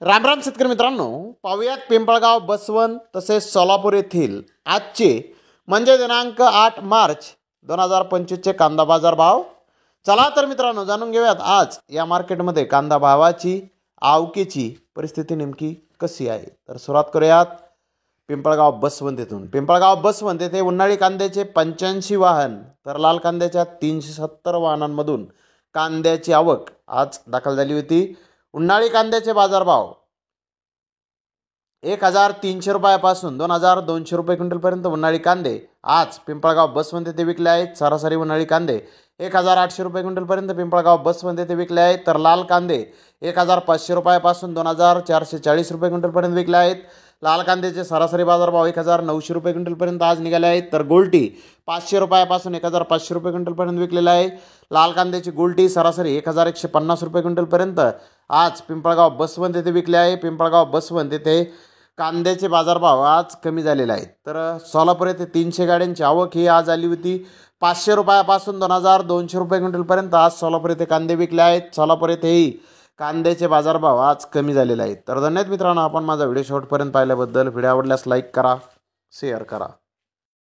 रामराम शेतकरी मित्रांनो, पाहुयात पिंपळगाव, बसवंत तसेच सोलापूर येथील आजचे म्हणजे दिनांक 8 मार्च 2025चे कांदा बाजार भाव. चला तर मित्रांनो जाणून घेऊयात आज या मार्केटमध्ये कांदा भावाची आवकेची परिस्थिती नेमकी कशी आहे. तर सुरुवात करूयात पिंपळगाव बसवंत येथून. पिंपळगाव बसवंत येथे उन्हाळी कांद्याचे 85 वाहन तर लाल कांद्याच्या 370 वाहनांमधून कांद्याची आवक आज दाखल झाली होती. उन्हाळी कांद्याचे बाजारभाव 1300 रुपयापासून 2200 रुपये क्विंटलपर्यंत उन्हाळी कांदे आज पिंपळगाव बसवंत येथे विकले आहेत. सरासरी उन्हाळी कांदे 1800 रुपये क्विंटलपर्यंत पिंपळगाव बसवंत येथे विकले आहेत. तर लाल कांदे 1500 रुपयापासून 2440 रुपये क्विंटलपर्यंत विकले आहेत. लाल कांद्याचे सरासरी बाजारभाव 1900 रुपये क्विंटलपर्यंत आज निघाले आहेत. तर गोल्टी 500 रुपयापासून 1500 रुपये क्विंटलपर्यंत विकलेला आहे. लाल कांद्याची गोल्टी सरासरी 1150 रुपये क्विंटलपर्यंत आज पिंपळगाव बसवंत येथे विकले आहे. पिंपळगाव बसवंत येथे कांद्याचे बाजारभाव आज कमी झालेले आहेत. तर सोलापूर येथे 300 गाड्यांची आवक ही आज आली होती. 500 रुपयापासून 2200 रुपये क्विंटलपर्यंत आज सोलापूर येथे कांदे विकले आहेत. सोलापूर येथेही कांद्याचे बाजारभाव आज कमी झालेले आहेत. तर धन्यवाद मित्रांनो, आपण माझा व्हिडिओ शेवटपर्यंत पाहिल्याबद्दल. व्हिडिओ आवडल्यास लाईक करा, शेअर करा.